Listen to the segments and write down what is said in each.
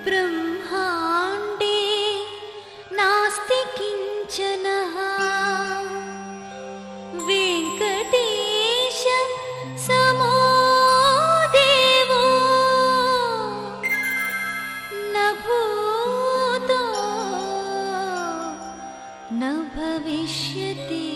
ब्रह्माण्डे नास्ति किञ्चनः वेङ्कटेश समो देवो न भूतो न भविष्यति।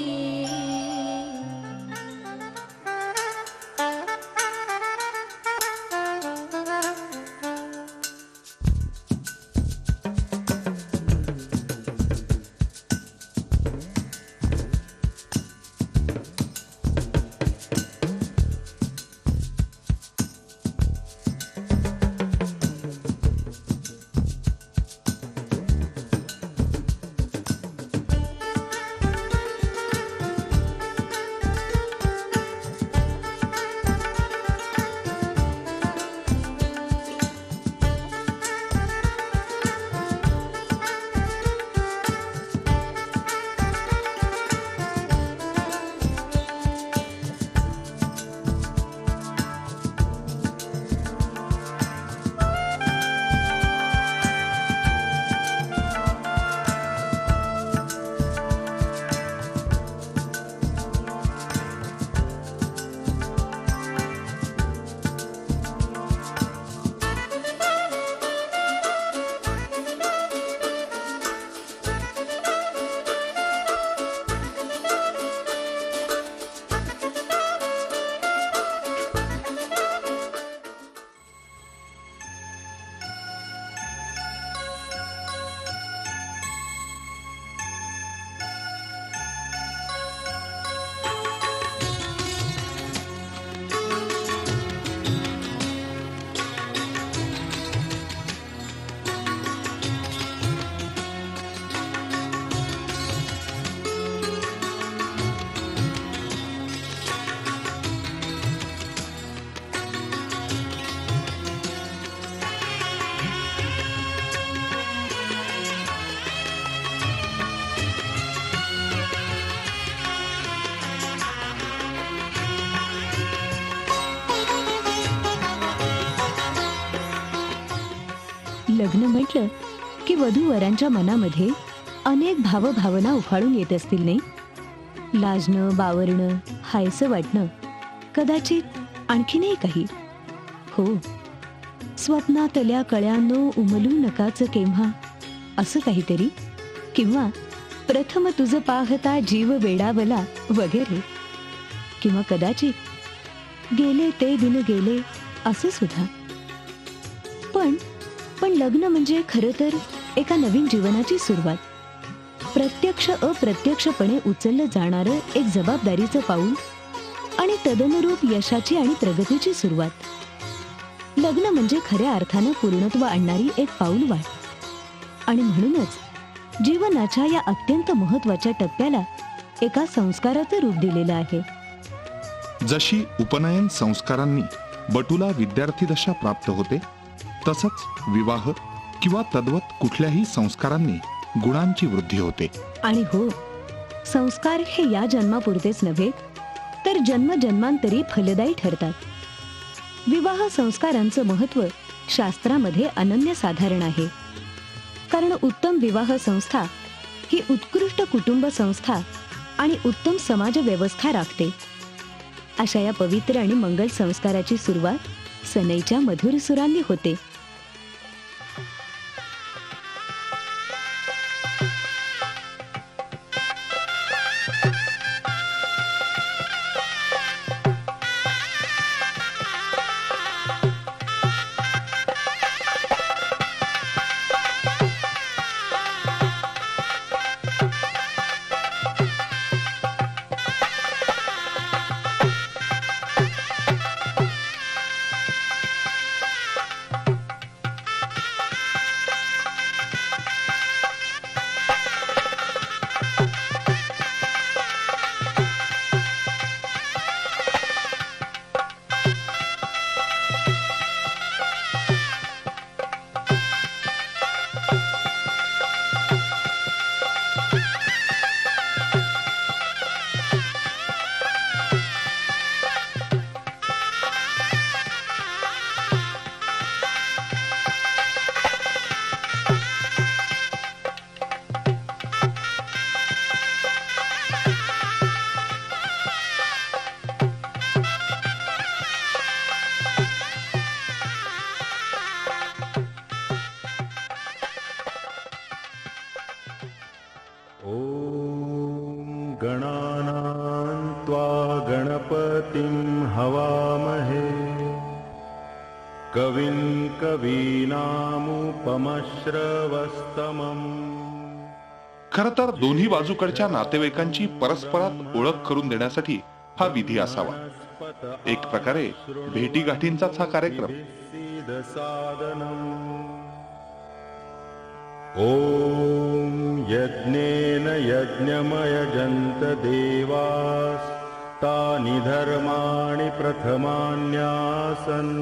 लग्न म्हटलं की वधूवरांच्या मनामध्ये अनेक भावभावना उफाळून येत असतील नाही? लाजणं, बावरणं, हायसं वाटणं, कदाचित आणखीनही काही. हो, स्वप्नातल्या कळ्यांनो उमलू नकाच केव्हा, असं काहीतरी. किंवा प्रथम तुझं पाहता जीव वेडावला वगैरे. किंवा कदाचित गेले ते दिन गेले, असं सुद्धा. पण लग्न म्हणजे खरं तर एका नवीन जीवनाची सुरुवात. प्रत्यक्ष अप्रत्यक्षपणे उचललं जाणारं एक जबाबदारीचं पाऊल आणि तदनुरूप यशाची आणि प्रगतीची सुरुवात. लग्न म्हणजे खऱ्या अर्थानं पूर्णत्व आणणारी एक पाऊलवाट. आणि म्हणूनच जीवनाच्या या अत्यंत महत्वाच्या टप्प्याला एका संस्काराचं रूप दिलेलं आहे. जशी उपनयन संस्कारांनी बटूला विद्यार्थी दशा प्राप्त होते, तसंच विवाह किंवा तद्वत कुठल्याही संस्कारांनी गुणांची वृद्धी होते. आणि हो, संस्कार हे या जन्मापुरतेच नव्हे तर जन्मजन्मांतरी फलदायी ठरतात. विवाह संस्कारांचं महत्त्व शास्त्रामध्ये अनन्यसाधारण आहे. कारण उत्तम विवाह संस्था ही उत्कृष्ट कुटुंब संस्था आणि उत्तम समाज व्यवस्था राखते. अशा या पवित्र आणि मंगल संस्काराची सुरुवात सनईच्या मधुर सुरांनी होते. गणानां त्वा गणपतिं हवामहे कविं कवीनामुपमश्रवस्तमम्. खर तर दोन्ही बाजूकडच्या नातेवाईकांची परस्परात ओळख करून देण्यासाठी हा विधी असावा. एक प्रकारे भेटीगाठींचाच हा कार्यक्रम. ॐ यज्ञेन यज्ञमयजन्त देवास्तानि धर्माणि प्रथमान्यासन्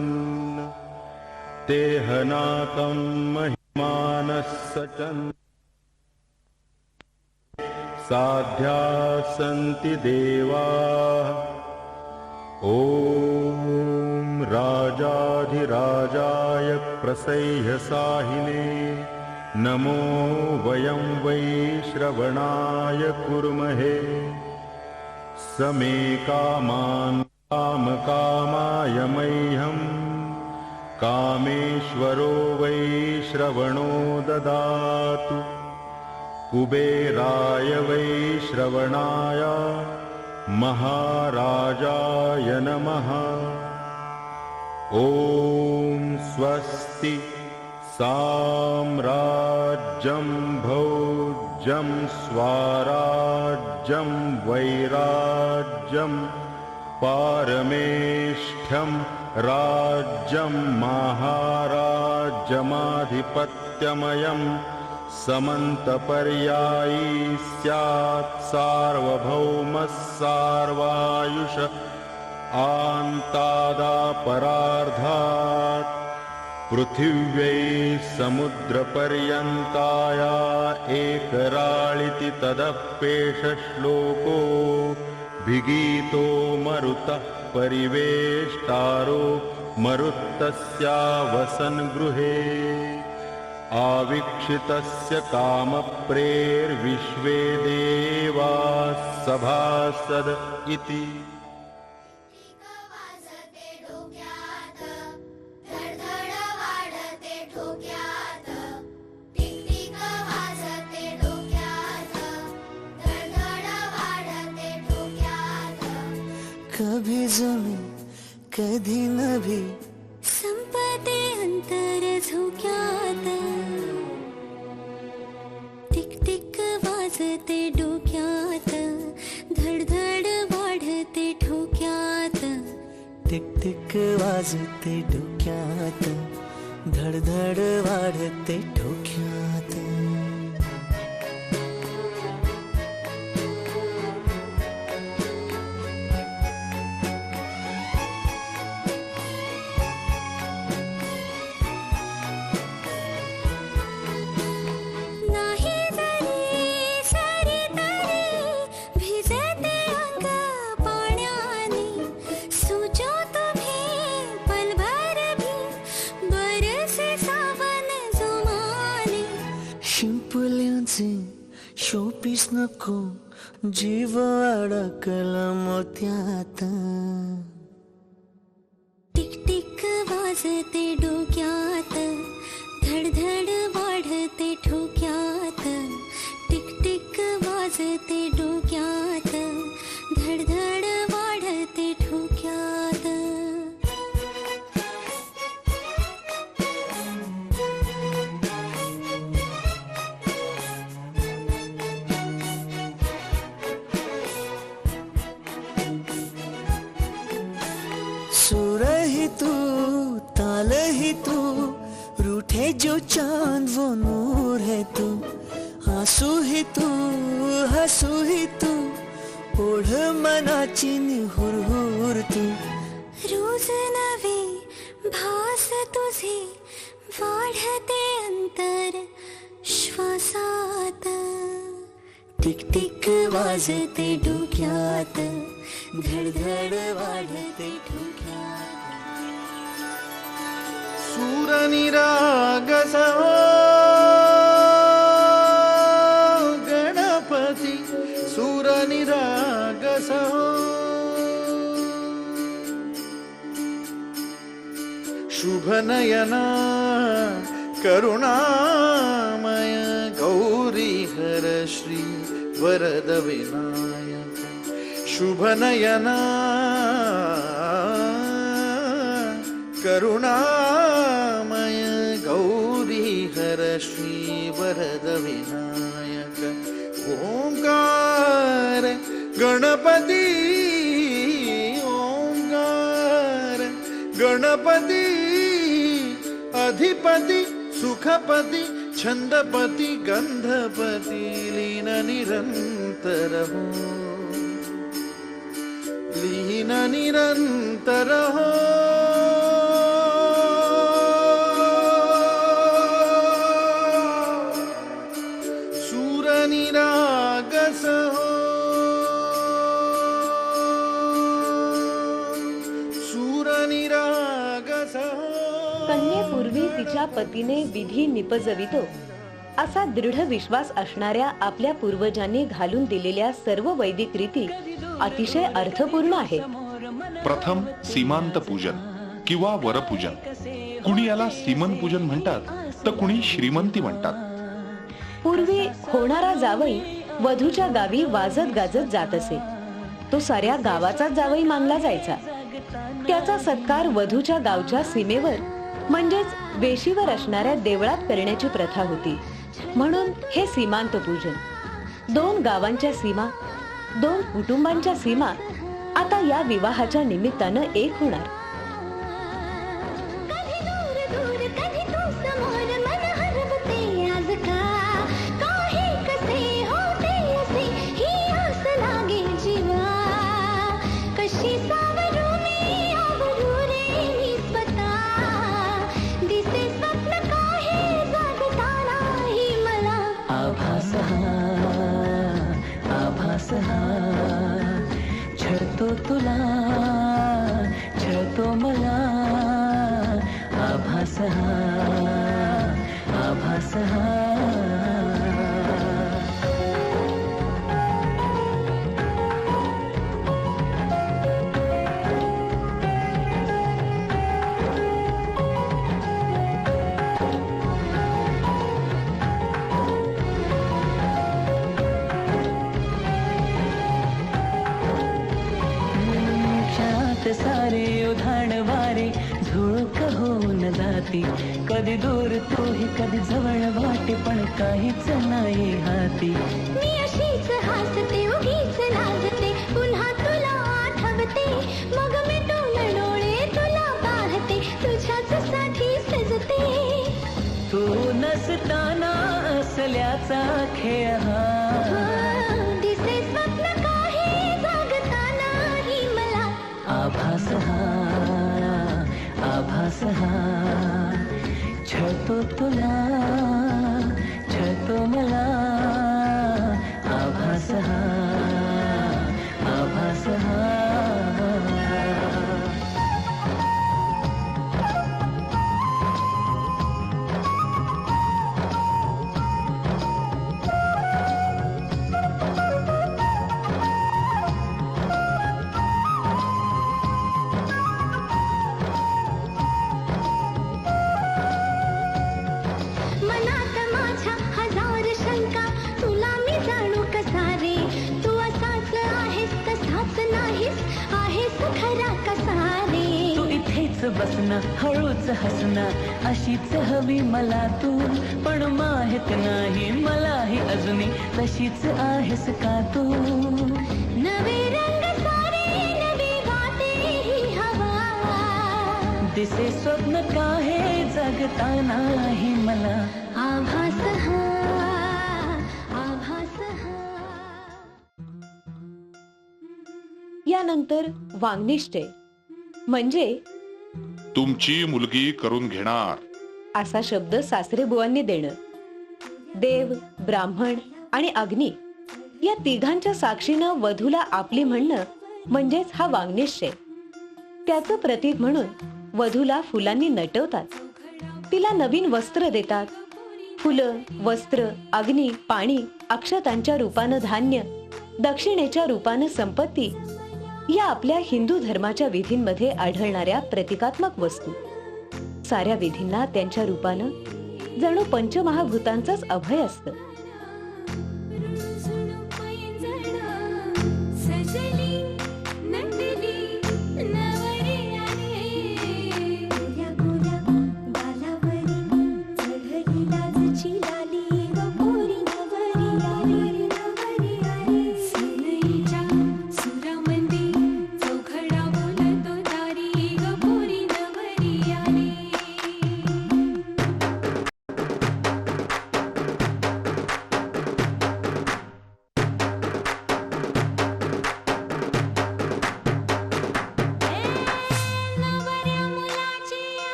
ते हनाकं महिमानः सचन् साध्या सन्ति देवाः. ॐ राजाधिराजाय प्रसह्यसाहिने नमो वयं वै श्रवणाय कुर्महे समे कामान् कामकामाय मह्यं कामेश्वरो वै श्रवणो ददातु कुबेराय वै श्रवणाय महाराजाय नमः. ॐ स्वस्ति साम्राज्यं भोज्यं स्वाराज्यं वैराज्यं पारमेष्ठ्यं राज्यं महाराज्यमाधिपत्यमयं समन्तपर्यायी स्यात् सार्वभौमः सार्वायुष आन्तादापरार्धात् पृथिव्यै समुद्रपर्यन्ताया एकराळिति तदप्येष श्लोको भिगीतो मरुतः परिवेष्टारो मरुत्तस्या वसन् गृहे आवीक्षितस्य कामप्रेर्विश्वे देवाः सभासद इति. कभी जमी कधी नभी संपते अंतर झोक्यात टिक टिक वाजते डोक्यात धडधड वाढते ठोक्यात टिक टिक वाजते डोक्यात धडधड वाढते ठोक्यात. शिंपल्यांचे शोपीस नको जीव अडकला मोत्यात. टिक टिक वाजते डोक्यात धडधड वाढते ठोक्यात टिक टिक वाजते डोक्यात धडधड वाढते ठोक्यात. सुर ही तू ताल ही तू रूठे जो चांद वो नूर है तू. आंसू ही तू हसू ही तू ओढ मनाची निहुरहुर तू. रोज नवे भास तुझे वाढते अंतर श्वासात टिक टिक वाजते डोक्यात धडधड वाढते ठोक्यात. सूरनिरागस हो गणपती सूरनिरागस हो. शुभनयना करुणामय गौरी हर श्री वरद विनायक. शुभनयना करुणामय गौरी हर श्री वरद विनायक ओंकार गणपती ओंकार गणपती अधिपती सुखपती छंदपती गंधपती लीन निरंतर हो लीन निरंतर हो सूर निरागस हो सूर निरागस हो कन्येपूर्वी तिच्या पतीने विधी निपजवितो असा दृढ विश्वास असणाऱ्या आपल्या पूर्वजांनी घालून दिलेल्या सर्व वैदिक रीती अतिशय अर्थपूर्ण आहेत. प्रथम सीमांत पूजन किंवा वरपूजन. कुणी याला सीमन पूजन म्हणतात तर कुणी श्रीमंती म्हणतात. पूर्वी होणारा जावई वधूच्या गावी वाजत गाजत जात असे. तो साऱ्या गावाचा जावई मानला जायचा. त्याचा सत्कार वधूच्या गावच्या सीमेवर म्हणजेच वेशीवर असणाऱ्या देवळात करण्याची प्रथा होती. म्हणून हे सीमांत पूजन. दोन गावांच्या सीमा, दोन कुटुंबांच्या सीमा आता या विवाहाच्या निमित्तानं एक होणार. कधी दूर दूर कधी तू समोर मन हरवते आज का काही कसे होते असे ही आस लागे जीवा कशी सावरू मी आवरू रे मी स्वतः दिसे स्वप्न काही जागताना ही मला आभास हा छळतो तुला छळतो मला आभास हा सारे उधाण वारे झुळक होऊन जाते कधी दूर तूही कधी जवळ वाटे पण काहीच नाही हाती मी अशीच हसते उगीच लाजते पुन्हा तुला आठवते मग मी डोळे तुला पाहते तुझ्याच साठी सजते तू नसताना असल्याचा खेळ हा दिसे स्वप्न काही जागताना ही मला आभास हा छळतो तुला छळतो मला आभास हा मनात माझ्या हजार शंका तुला मी जाणू कसा रे तू असाच आहेस तसाच नाहीस आहेस खरा कसा रे तू इथेच बसना हळूच हसना अशीच हवी मला तू पण माहित नाही मलाही अजूनही तशीच आहेस का तू नवे रंग सारे नवी वाटे ही हवा दिसे स्वप्न काहे जगताना ही मला आभास हा यानंतर वांगनिष्ठे म्हणजे तुमची मुलगी करून घेणार असा शब्द सासरे बुवांनी देणं. देव, ब्राह्मण आणि अग्नी या तिघांच्या साक्षीनं वधूला आपली म्हणणं म्हणजेच हा वांगनिश्चय. त्याचं प्रतीक म्हणून वधूला फुलांनी नटवतात. तिला नवीन वस्त्र देतात. फुलं, वस्त्र, अग्नी, पाणी, अक्षतांच्या रूपानं धान्य, दक्षिणेच्या रूपानं संपत्ती या आपल्या हिंदू धर्माच्या विधींमध्ये आढळणाऱ्या प्रतिकात्मक वस्तू. साऱ्या विधींना त्यांच्या रूपानं जणू पंचमहाभूतांचंच अभय असतं. सजली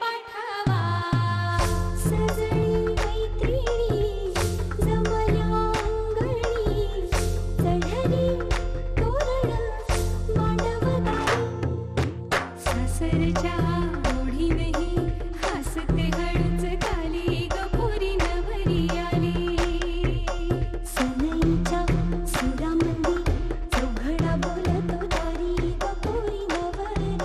पाठवा सजळी मैत्रिणी जमल्या अंगणी चढली तोरण मांडवदारी सासरच्या ओढीनही हसते हळूच खाली गपोरी नवरी आली सनईच्या सुरामंदी चौघडा बोलतो दारी गपोरी नवरी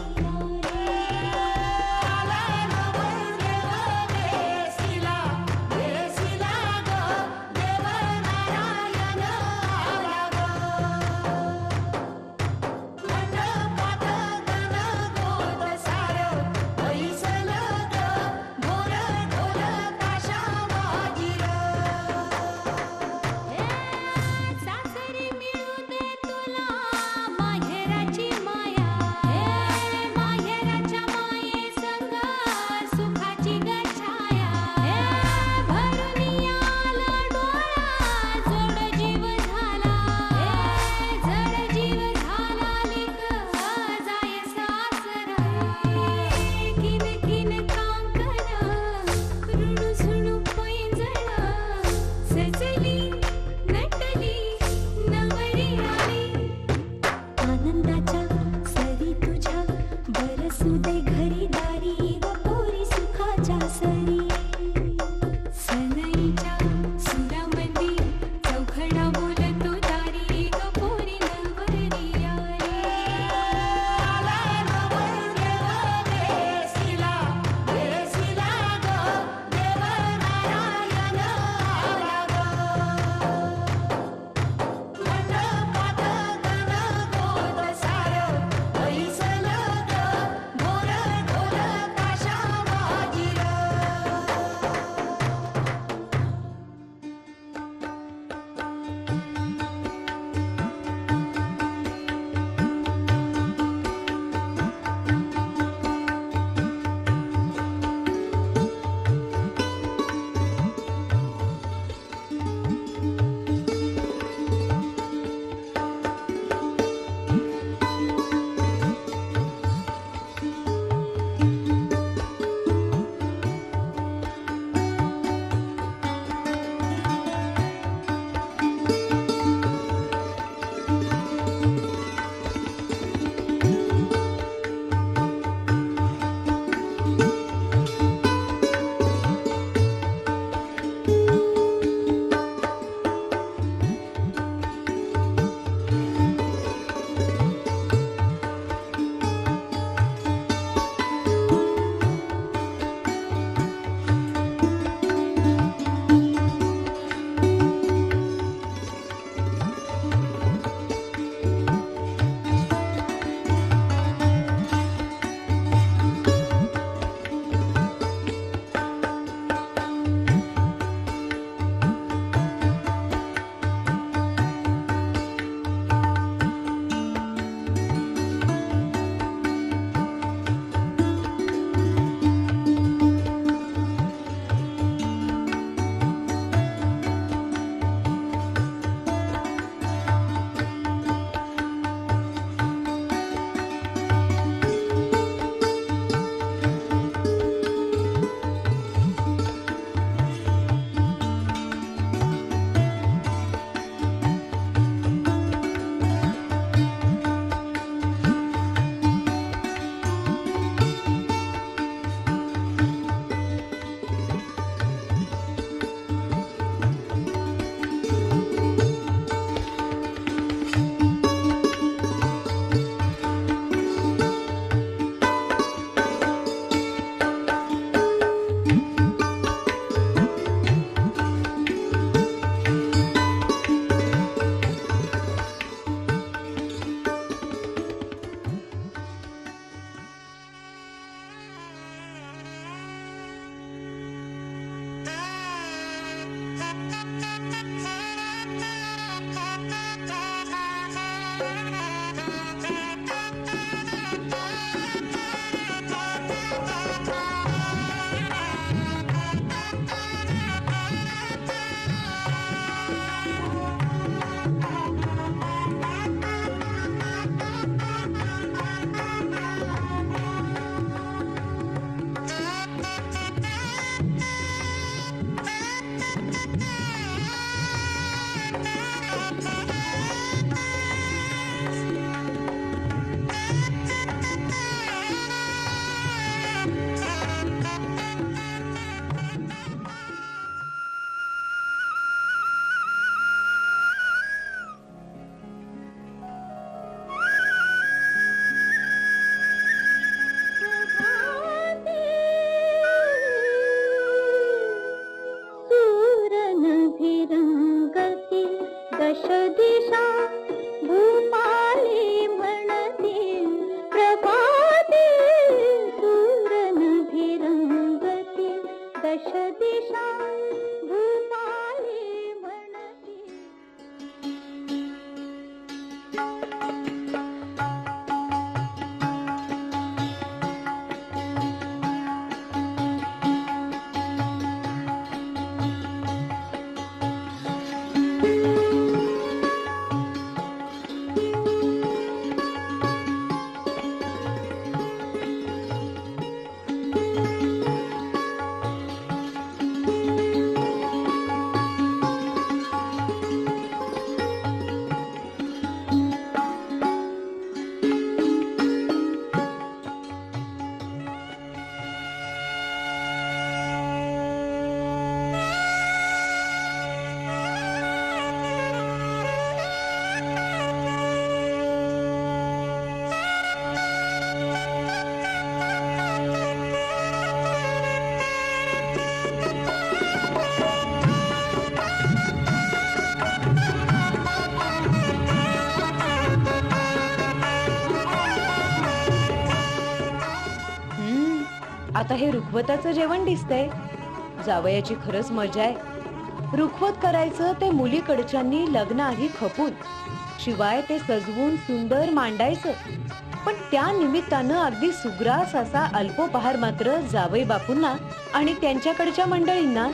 सासरी मिळू दे तुला माहेराची माया माहेराच्या माये संग सुखाची गछाया भरून आला डोळा जोड जीव झाला जड जीव झाला लिक जाय सासरा किन किन कांकन ऋणू झुणू पैंजण सजली नटली नवरी आली आनंदाच्या सरी तुझ्या बरसू दे घरी दारी गपोरी सुखाच्या सरी सनईच्या सुरामंदी चौघडा बोलतो दारी गपोरी नवरी दश दिशा भूपाले म्हणती. आता हे रुखवताचं जेवण दिसतंय. जावयाची खरंच मजा आहे. रुखवत करायचं ते मुलीकडच्यांनी लग्न आधी खपून, शिवाय ते सजवून सुंदर मांडायचं. पण त्या निमित्तानं अगदी सुग्रास असा अल्पोपहार मात्र जावई बापूंना आणि त्यांच्याकडच्या मंडळींना.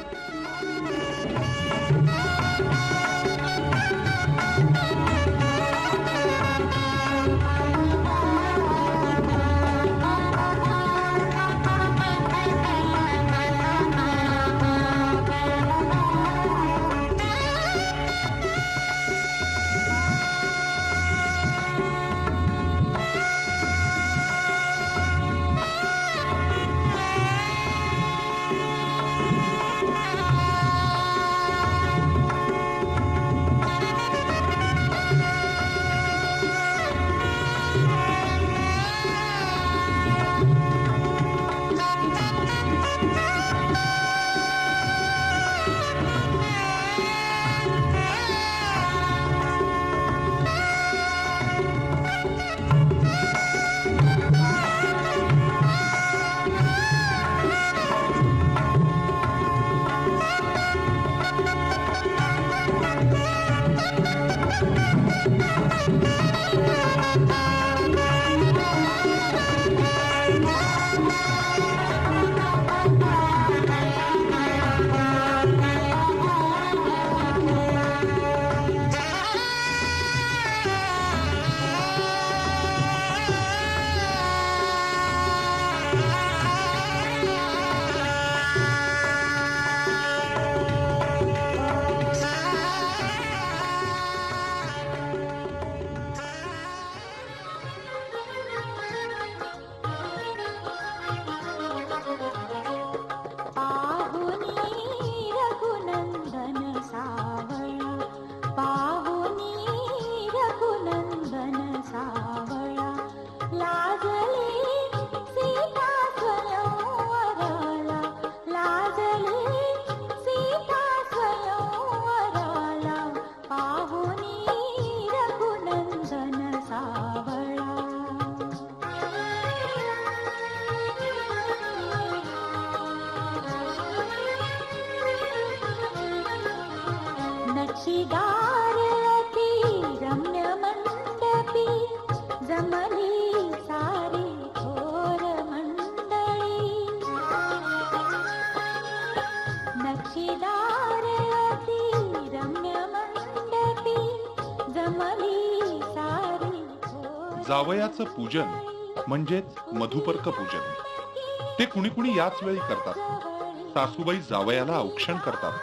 जावयाचं पूजन म्हणजेच मधुपर्क पूजन. ते कुणी कुणी याच वेळी करतात. सासूबाई जावयाला औक्षण करतात.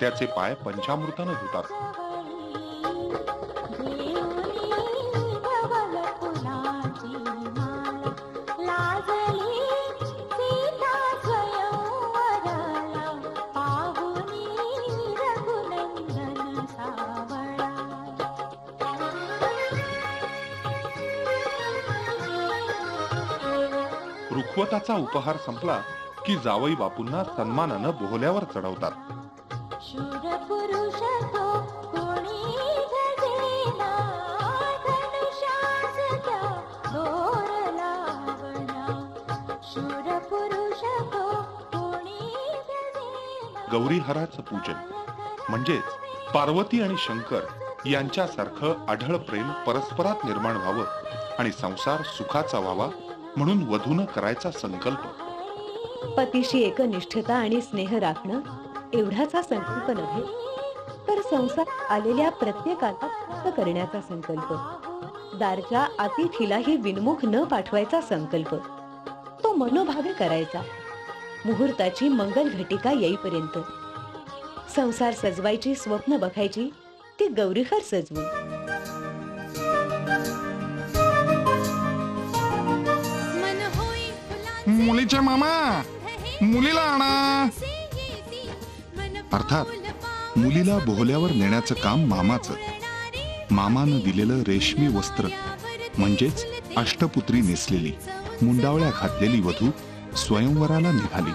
त्याचे पाय पंचामृतानं धुतात. रुखवताचा उपहार संपला की जावई बापूंना सन्मानानं बोहल्यावर चढवतात. गौरीहराचं पूजन म्हणजेच पार्वती आणि शंकर यांच्यासारखं आढळ प्रेम परस्परात निर्माण व्हावं आणि संसार सुखाचा व्हावा म्हणून वधूनं करायचा संकल्प. पतीशी एकनिष्ठता आणि स्नेह राखणं एवढाचा संकल्प नव्हे, तर संसार आलेल्या प्रत्येकाला मुक्त करण्याचा संकल्प, दारच्या अतिथीलाही विनमुख न पाठवायचा संकल्प, तो मनोभावे करायचा मुहूर्ताची मंगल घटिका येईपर्यंत. संसार सजवायची स्वप्न बघायची ती गौरीहर सजवून. मन होई फुलांचे मुलीचे मामा मुलीला आणा. अर्थात मुलीला बोहल्यावर नेण्याचं काम मामाचं. मामानं दिलेलं रेशमी वस्त्र म्हणजेच अष्टपुत्री नेसलेली मुंडावळ्या घातलेली वधू स्वयंवराला निघाली.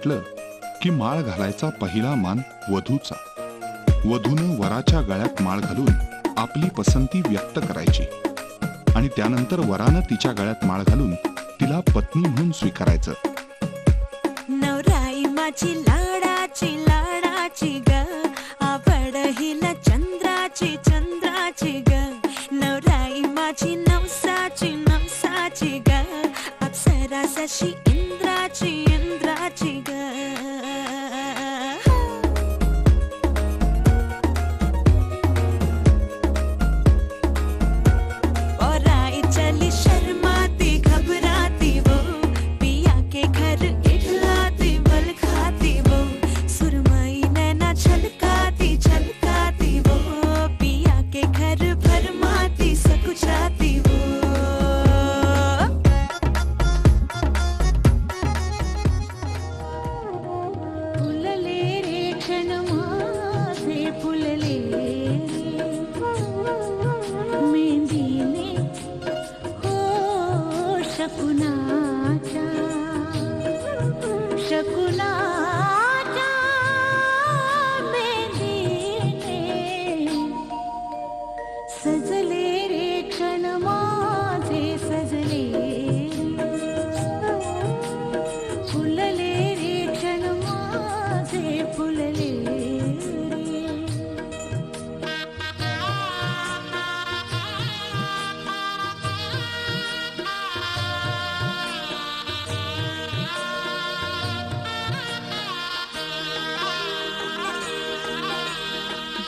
म्हटलं की माळ घालायचा पहिला मान वधूचा. वधूनं वराच्या गळ्यात माळ घालून आपली पसंती व्यक्त करायची आणि त्यानंतर वरानं तिच्या गळ्यात माळ घालून तिला पत्नी म्हणून स्वीकारायचं. नवराई माझी लाडाची लाडाची ग, आवड हिला चंद्राची चंद्राची ग. नवराई माझी नवसाची नवसाची ग, अप्सरा जशी इंद्राची इंद्राची ग. सजले रे क्षण माझे सजले, फुलले रे क्षण माझे फुलले.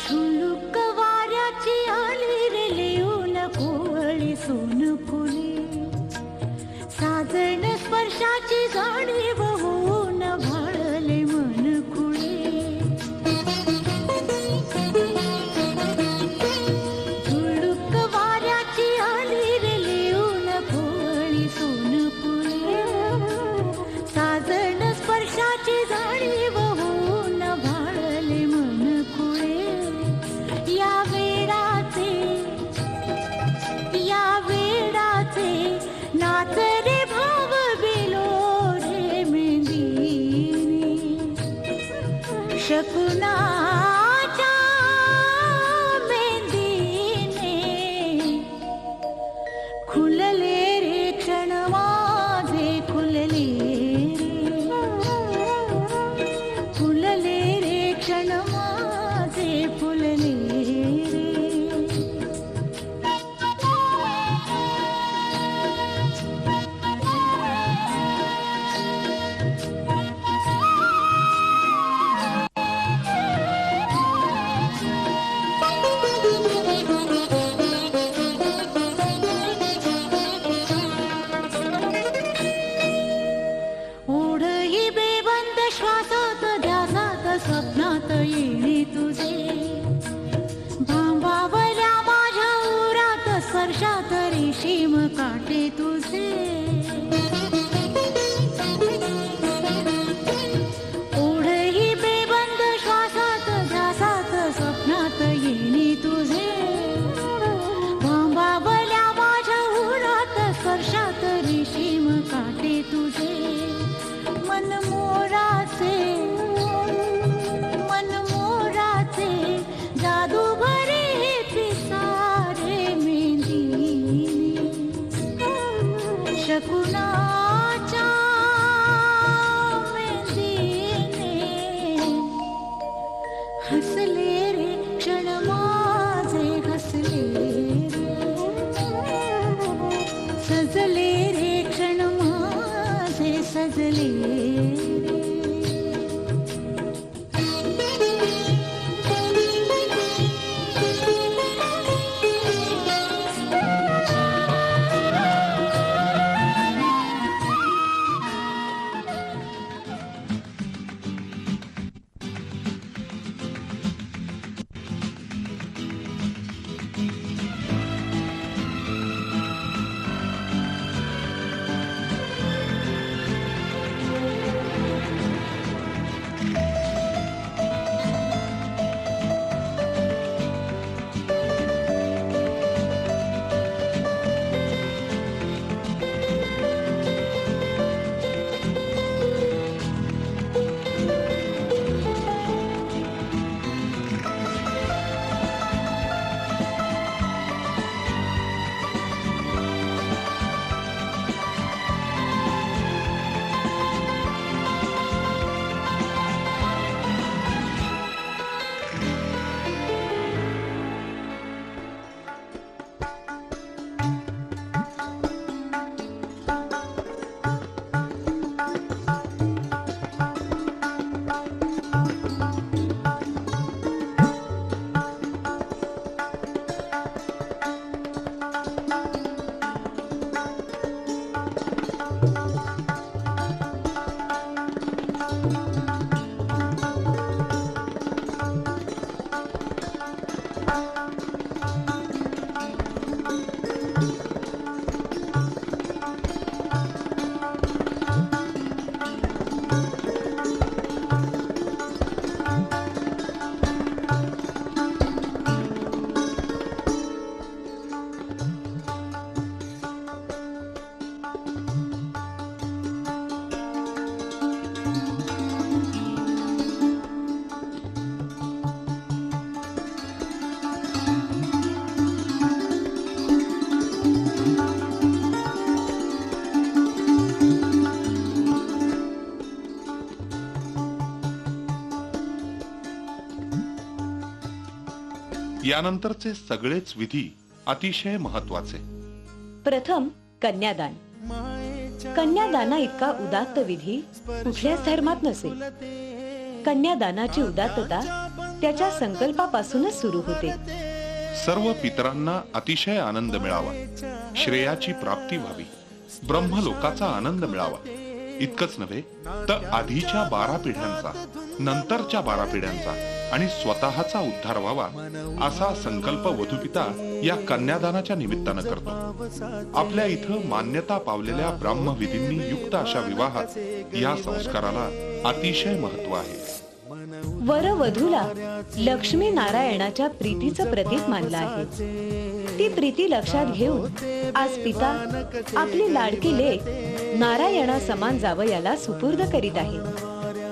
झुळूक वाऱ्याची आली रे लिहून कोवळी सोन फुले, साजण स्पर्शाची जाणीव होऊन भाळले मन खुळे. झुळूक वाऱ्याची आली रे लिहून कोवळी सोन फुले, साजण स्पर्शाची जाणीव होऊन भाळले मन खुळे. या वेडाचे नाच रे भाव बेलो रे मेंदिनी, शकुनाच्या मेंदीने खुलले रे क्षण माझे खुलले रे, फुलले रे क्षण माझे फुलले रे. ओढही बेबंद श्वासात ध्यासात स्वप्नात येणे तुझे, भांबावल्या माझ्या उरात स्पर्शात रेशीम काटे तुझे. ओढही बेबंद श्वासात ध्यासात स्वप्नात येणे तुझे, भांबावल्या माझ्या उरात स्पर्शात रेशीम काटे तुझे. मन मोराचे यानंतरचे सगळेच विधी अतिशय महत्वाचे. प्रथम कन्यादान. कन्यादाना इतका उदात्त विधी कुठल्याच धर्मात नसेल. कन्यादानाची उदात्तता त्याच्या संकल्पापासूनच सुरू होते. सर्व पितरांना अतिशय आनंद मिळावा, श्रेयाची प्राप्ती व्हावी, ब्रह्मलोकाचा आनंद मिळावा. इतकंच नव्हे तर आधीच्या 12 पिढ्यांचा, नंतरच्या 12 पिढ्यांचा आणि स्वतःचा उद्धार व्हावा असा संकल्प वधूपिता या कन्यादानाच्या निमित्तानं करतो. आपल्या इथं मान्यता पावलेल्या ब्राह्मविधींनी युक्त अशा विवाहात या संस्काराला अतिशय महत्व आहे. वर वधूला लक्ष्मी नारायणाच्या प्रीतीचं प्रतीक मानलं आहे. ती प्रीती लक्षात घेऊन आज पिता आपली लाडकी लेक नारायणा समान जावयाला सुपूर्द करीत आहे.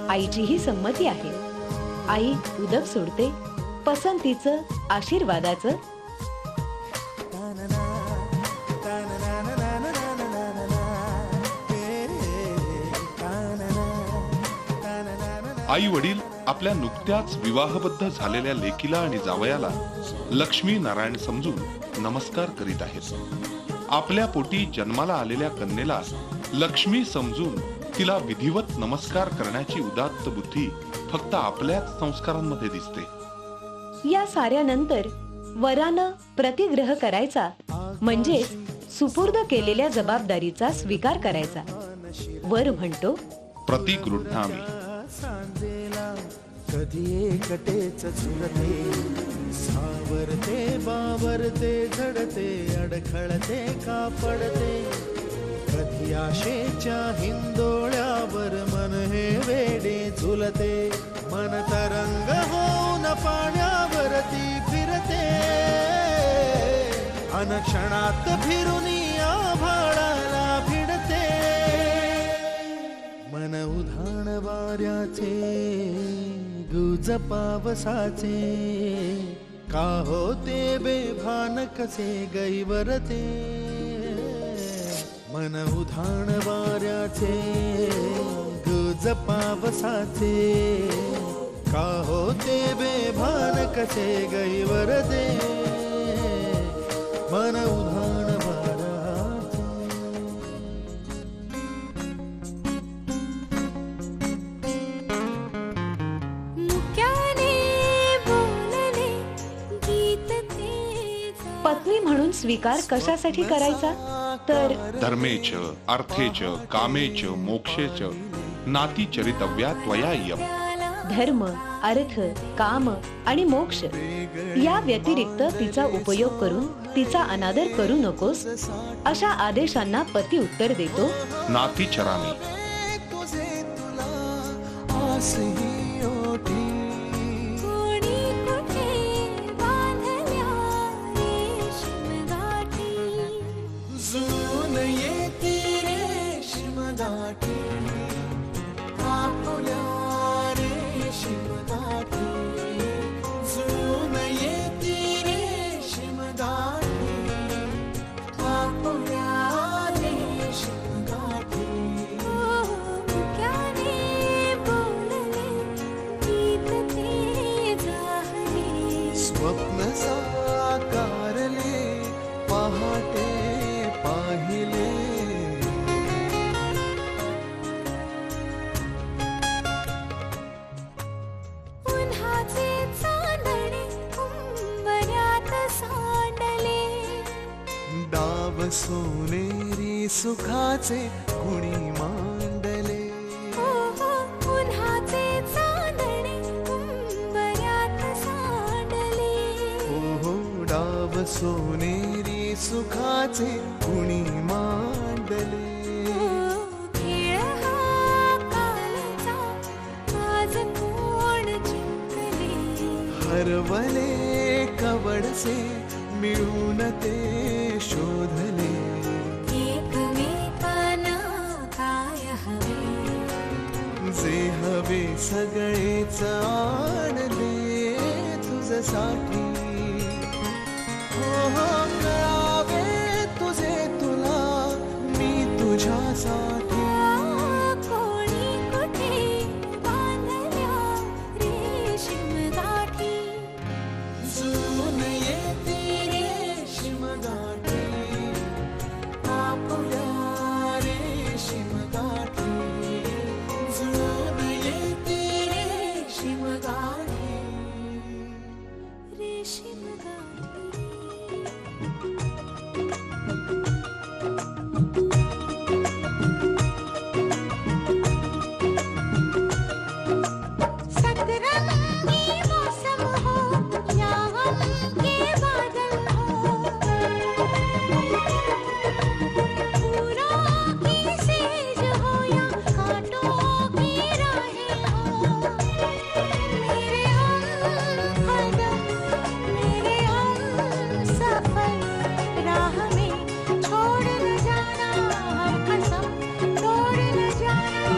आईचीही संमती आहे. आई उदक सोडते, पसंतीचं, आशीर्वादाचं. आई वडील आपल्या नुकत्याच विवाहबद्ध झालेल्या लेकीला आणि जावयाला लक्ष्मी नारायण समजून नमस्कार करीत आहेत. आपल्या पोटी जन्माला आलेल्या कन्येला लक्ष्मी समजून तिला विधिवत नमस्कार करण्याची उदात्त बुद्धी फक्त आपल्याच संस्कारांमध्ये दिसते. या साऱ्यानंतर वरानं प्रतिग्रह करायचा म्हणजे सुपूर्द केलेल्या जबाबदारीचा स्वीकार करायचा. वर म्हणतो, प्रतिगृह्णामि. सांजेला कधी एकटेच झुरते, सावरते बावरते झडते, अडखळते का पडते. कधी आशेच्या हिंदोळ्यावर मन हे वेडे झुलते, मन तरंग होऊन पाण्यावरती फिरते. अनक्षणात फिरून आभाळाला भिडते. मन उधाण वाऱ्याचे, गुज पावसाचे, का होते बेभान कसे गैवरते. मन उधाण वाऱ्याचे, गुज पावसाचे, का होते बेभान कसे गैवरते. मन उधाण वाऱ्याचे. मुक्याने बोलले गीत ते. पत्नी म्हणून स्वीकार कशासाठी करायचा तर धर्मेच, अर्थेच, कामेच, मोक्षेच नाती चरितव्या त्वया इयम्. धर्म, अर्थ, काम आणि मोक्ष या व्यतिरिक्त तिचा उपयोग करून तिचा अनादर करू नकोस अशा आदेशांना पती उत्तर देतो, नाती चरामी. तुझे तुला आसही ओठी, कोणी कुठे बांधल्या रेशीम गाठी. जून येती रेशीम दाटी, आपुल्या रेशीम दाटी. जून येती रेशीम दाटी, आपुल्या रेशीम गाठी. मुक्याने बोलले गीत ते जाहले. स्वप्न साकारले पहाटे पाहिले. उन्हाचे चांदणे उंबऱ्यात सांडले. डाव सोनेरी सुखाचे कुणी मांडले. उन्हाचे चांदणे उंबऱ्यात सांडले. हो डाव सोनेरी सुखाचे कुणी मांडले. खेळ हा कालचा आज हरवले कवडसे मिळून ते शोधले. एकमेकांना काय हवे जे हवे सगळेच आणले तुझ्यासाठी. हो हो कळावे तुझे तुला मी तुझ्यासाठी. कोणी कुठे बांधल्या रेशीम गाठी जुळून येते रेशीम गाठी आपुल्या रेशीम गाठी. जुळून येते रेशीम गाठी. रेशीम गाठी सतरंगी मौसम हो या गम के बादल हो फूलों की सेज हो या कांटों की राहें हो मेरे हम सफर राह में छोड़ न जाना हम कसम तोड़ न जाना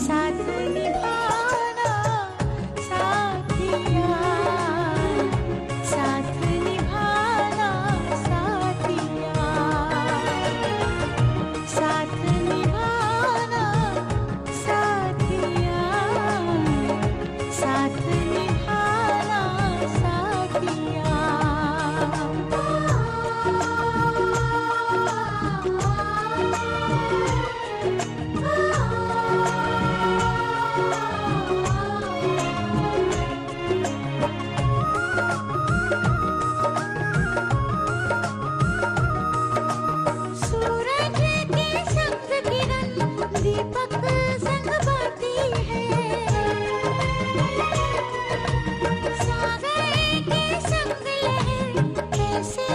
साथ निभाना साथिया साथ निभाना साथिया साथ निभाना साथिया साथ निभाना साथिया. सूरज के संग किरण दीपक संग बाती है सागर के संग लहर कैसे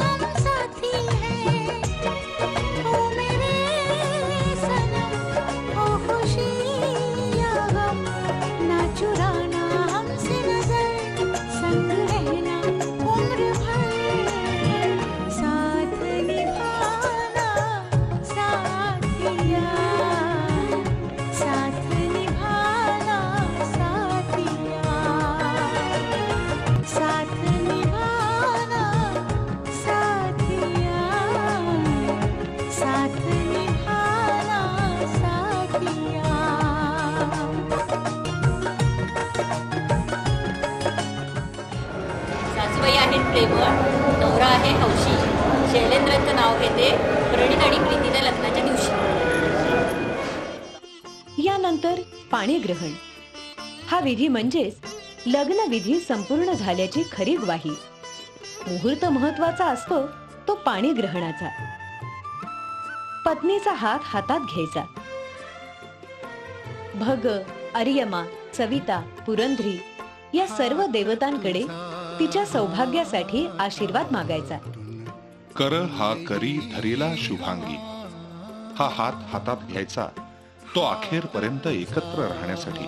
हम साथी हैं. ओ मेरे सनम ओ खुशी या गम ना चुराना हमसे नजर संग रहना उम्र भर साथ निभाना साथिया साथ निभाना साथिया साथ निभाना साथिया साथ निभाना साथिया. सासूबाई आहेत प्रेमळ, नवरा आहे हौशी. शैलेंद्रांचं नाव घेते प्रणित आणि प्रीतीने लग्नाच्या दिवशी. यानंतर पाणीग्रहण हा विधी म्हणजेच लग्न विधी संपूर्ण झाल्याची खरी ग्वाही. मुहूर्त महत्वाचा असतो तो पाणीग्रहणाचा. पत्नीचा हात हातात घ्यायचा. भग, अर्यमा, सविता, पुरंध्री या सर्व देवतांकडे तिच्या सौभाग्यासाठी आशीर्वाद मागायचा. कर हा करी धरिला शुभांगी. हा हात हातात घ्यायचा तो अखेरपर्यंत एकत्र राहण्यासाठी,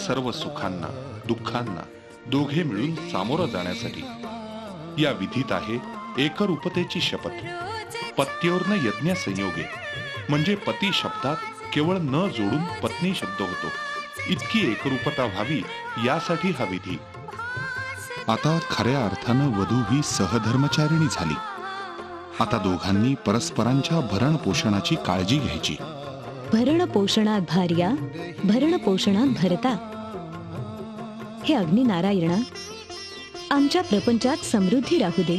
सर्व सुखांना दुःखांना दोघे मिळून सामोरं जाण्यासाठी. या विधीत आहे एकरूपतेची शपथ. पत्योर्न यज्ञ संयोगे म्हणजे पती शब्दात केवळ न जोडून पत्नी शब्द होतो. इतकी एकरूपता व्हावी यासाठी हा विधी. आता खऱ्या अर्थानं वधू ही सहधर्मचारिणी झाली. आता दोघांनी परस्परांच्या भरण पोषणाची काळजी घ्यायची. भरण पोषणात भार्या, भरण पोषणात भरता. हे अग्नी नारायणा, आमच्या प्रपंचात समृद्धी राहू दे.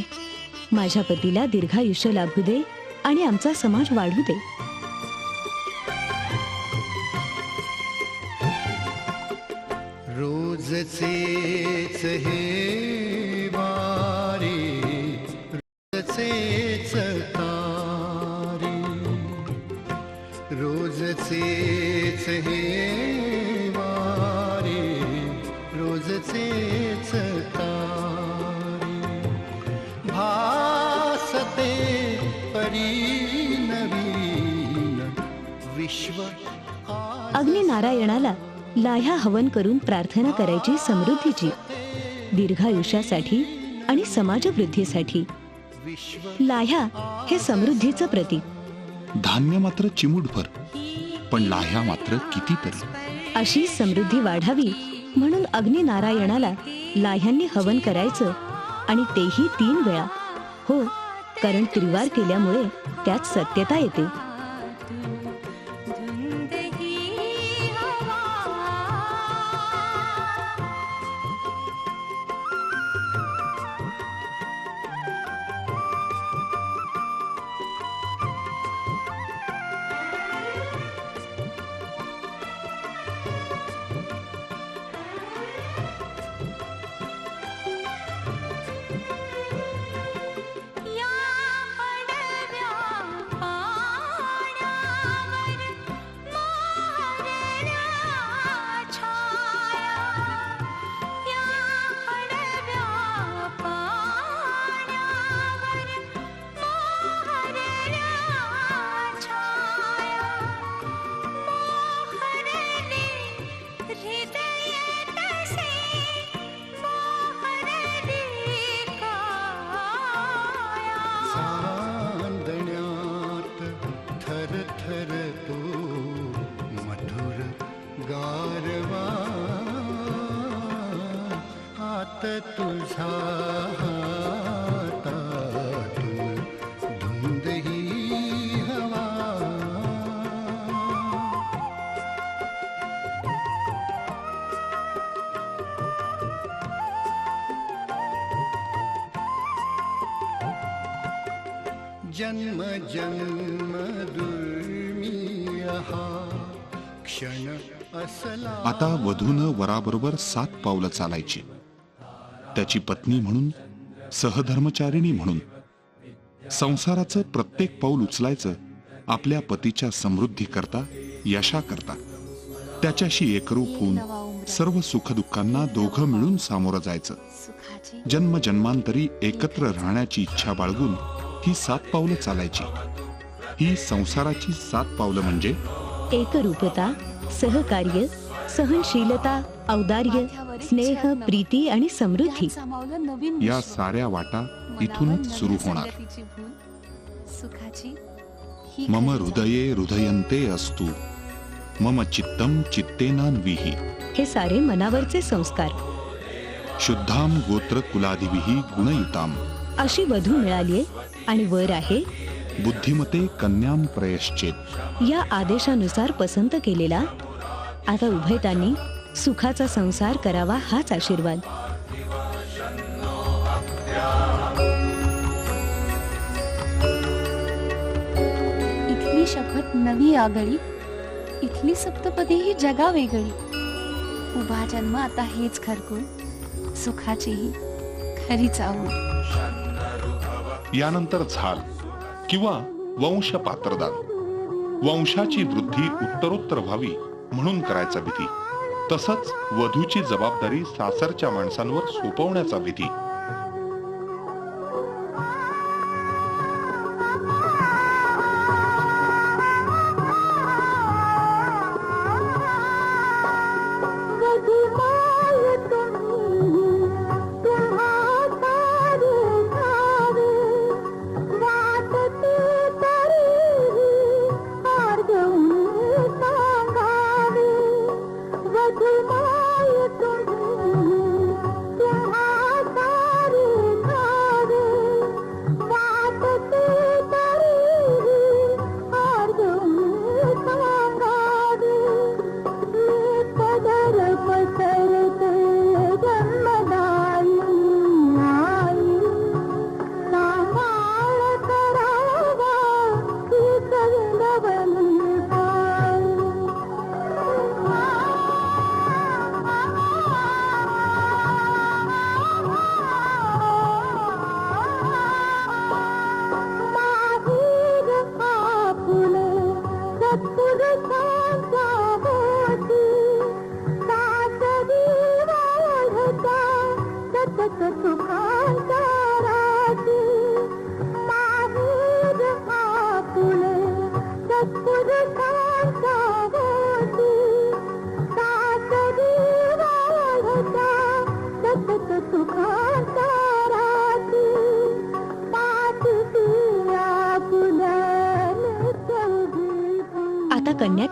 माझ्या पतीला दीर्घायुष्य लाभू दे आणि आमचा समाज वाढू दे. रोजचेच हे वारे रोजचेच तारे. रोजचेच हे वारे रोजचेच तारे. भासते परी नवीन विश्व. अग्नी नारायणाला लाह्या हवन करून प्रार्थना करायची समृद्धीची, दीर्घायुष्यासाठी आणि समाजवृद्धीसाठी. लाह्या हे समृद्धीचं प्रतीक. धान्य मात्र चिमूटभर, पण लाह्या मात्र कितीतरी. अशी समृद्धी वाढावी म्हणून अग्निनारायणाला लाह्यांनी हवन करायचं, आणि तेही 3 वेळा. हो, कारण त्रिवार केल्यामुळे त्यात सत्यता येते. धुंद ही हवा या हळव्या पाण्यावर मारल्या छाया. या हळव्या पाण्यावर मारल्या छाया. मोहरले हृदय तसे मोहरली काया. चांदण्यात थर थर तो मधुर गारवा हात तुझा हातातून धुंद ही हवा. जन्म जन्म दुर्मिळ हा क्षण असला. आता वधूनं वराबरोबर 7 पावलं चालायची. त्याची पत्नी म्हणून, सहधर्मचारिणी म्हणून. संसाराचं प्रत्येक पाऊल उचलायचं आपल्या पतीच्या समृद्धी करता, यशा करता. त्याच्याशी एकरूप होऊन सर्व सुखदुःखांना दोघं मिळून सामोरं जायचं. जन्म जन्मांतरी एकत्र राहण्याची इच्छा बाळगून ही 7 पावलं चालायची. ही संसाराची 7 पावलं म्हणजे एकरूपता, सहकार्य, सहनशीलता, औदार्य, स्नेह, प्रीती आणि समृद्धी. या साऱ्या वाटा इथूनच सुरू होणार. मम हृदये हृदयन्ते अस्तु, मम चित्तम चित्तेनान्विहि. हे सारे मनावरचे संस्कार. शुद्धाम गोत्र कुलादिभिः गुणयुताम. अशी वधू मिळालीये आणि वर आहे बुद्धिमते कन्याम प्रयश्चेत. या आदेशानुसार पसंत केलेला. आता उभयतांनी सुखाचा संसार करावा हाच आशीर्वाद. इथली शपथ नवी आगळी, इथली सप्तपदी ही जगा वेगळी. उभा जन्म आता हेच खरकून, सुखाचीही खरी चाहूल. यानंतर झाल किंवा वंश पात्रदान. वंशाची वृद्धी उत्तरोत्तर व्हावी म्हणून करायचा विधी. तसंच वधूची जबाबदारी सासरच्या माणसांवर सोपवण्याचा विधी.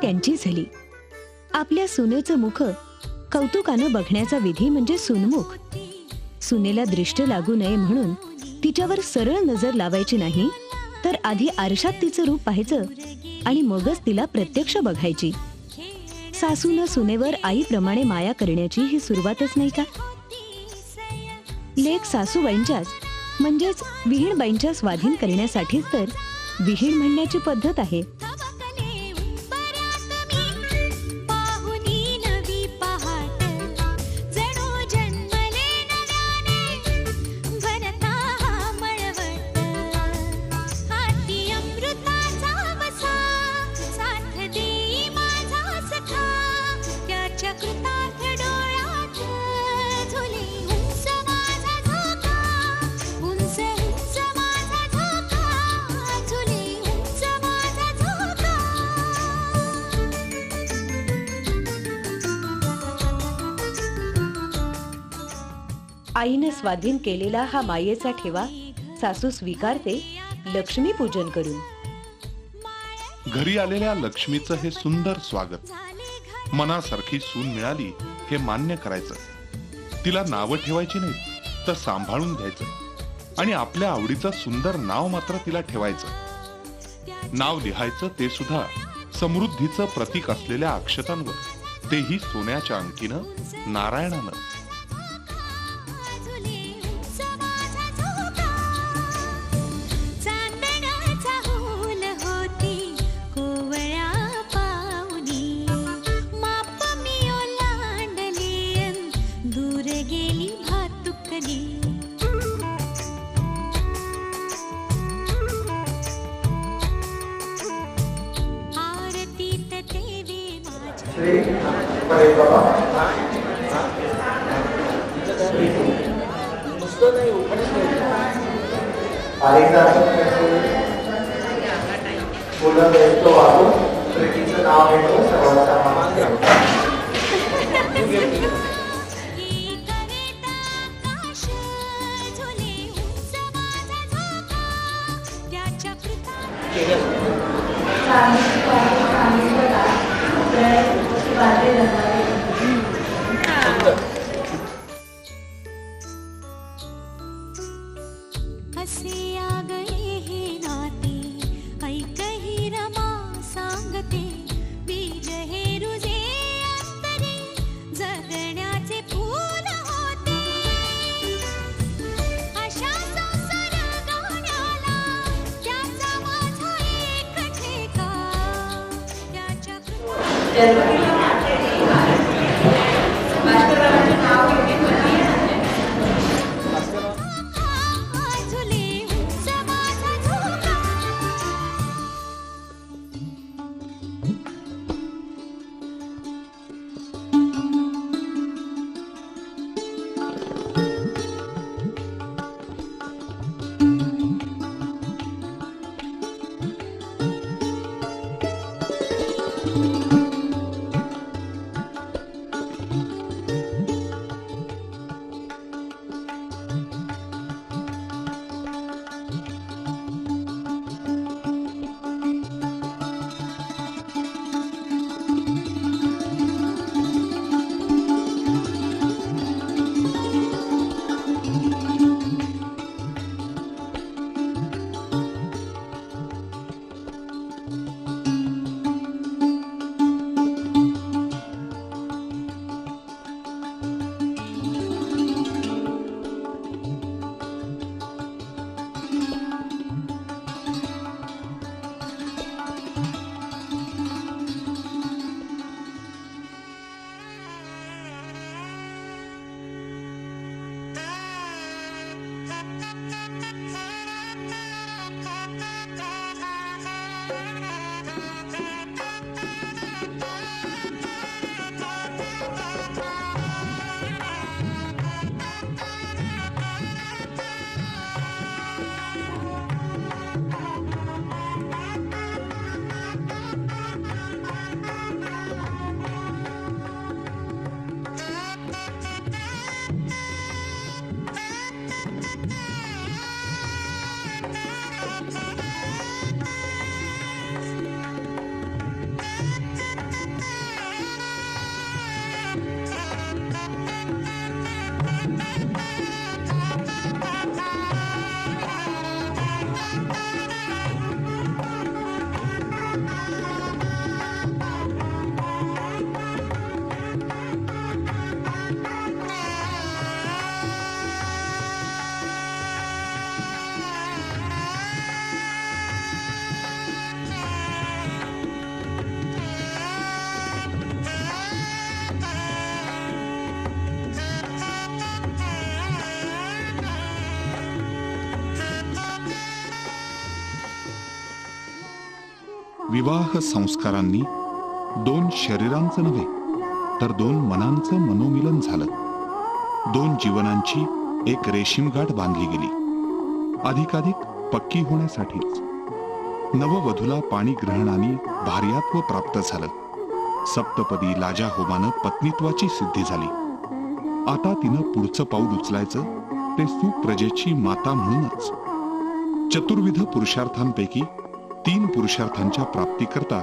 त्यांची झाली. आपल्या सुनेचं मुख कौतुकानं बघण्याचा विधी म्हणजे सुनमुख. सुनेला दृष्ट लागू नये म्हणून तिच्यावर सरळ नजर लावायची नाही, तर आधी आरशात तिचं रूप पाहायचं आणि मगच तिला प्रत्यक्ष बघायची. सासूनं सुनेवर आईप्रमाणे माया करण्याची ही सुरुवातच नाही का? लेक सासूबाईंच्याच म्हणजेच विहीणबाईंच्या स्वाधीन करण्यासाठीच तर विहीण म्हणण्याची पद्धत आहे. पाहुनी नवी पहाट जणू जन्मले नव्याने भरता हा मळवट हाती अमृताचा वसा साथ देई माझा सखा त्याच्या कृतार्थ डोळ्यात झुले उंच माझा झोका उंच उंच माझा झोका झुले उंच माझा झोका. आईनं स्वाधीन केलेला हा मायेचा ठेवा सासू स्वीकारते लक्ष्मी पूजन करून. घरी आलेल्या लक्ष्मीचं हे सुंदर स्वागत. मनासारखी सून मिळाली हे मान्य करायचं. तिला नावं ठेवायची नाहीत, तर सांभाळून घ्यायचं आणि आपल्या आवडीचं सुंदर नाव मात्र तिला ठेवायचं. नाव लिहायचं ते सुद्धा समृद्धीचं प्रतीक असलेल्या अक्षतांवर, तेही सोन्याच्या अंकीनं, नारायणानं. झुले उंच माझा झोका चांदण्याचा हुल होती कोवळ्या पाऊनी माप मी ओलांडले अन दूर गेली भातुकली. आरतीत देवी माझ्या ही कविता आकाश झुले उंच माझा झोका त्याच्या कृता असे आगळे हे नाते ऐकही रमा सांगते बीज हे रुजे अंतरे जगण्याचे फूल होते अशा संसार गाण्याला त्याचा माझा एक ठेका त्याच्या झुले उंच माझा झोका. विवाह संस्कारांनी 2 शरीरांचं नव्हे तर 2 मनांचं मनोमिलन झालं. 2 जीवनांची एक रेशीमगाठ बांधली गेली, अधिकाधिक पक्की होण्यासाठीच. नववधूला पाणी ग्रहणाने भार्यात्व प्राप्त झालं. सप्तपदी लाजा होमानं पत्नीत्वाची सिद्धी झाली. आता तिनं पुढचं पाऊल उचलायचं ते सुप्रजेची माता म्हणूनच. चतुर्विध पुरुषार्थांपैकी 3 पुरुषार्थांच्या प्राप्तीकरता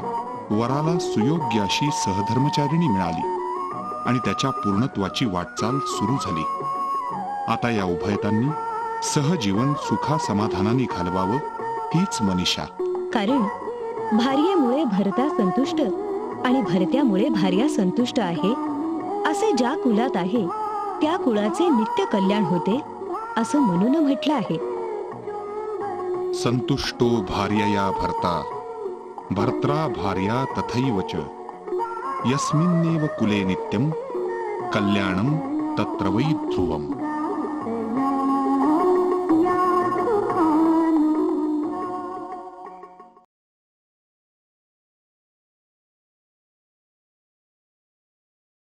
वराला सुयोग्य अशी सहधर्मचारिणी मिळाली आणि त्याच्या पूर्णत्वाची वाटचाल सुरू झाली. आता या उभयतांनी सहजीवन सुखा समाधानाने घालवावं हीच मनीषा. कारण भार्येमुळे भरता संतुष्ट आणि भरत्यामुळे भार्या संतुष्ट आहे असे ज्या कुलात आहे त्या कुळाचे नित्य कल्याण होते असं म्हणून म्हटलं आहे. संतुष्टो भार्यया भर्ता भर्त्रा भार्या तथैव च यस्मिन्नेव कुले नित्यं कल्याणं तत्र वै ध्रुवम्.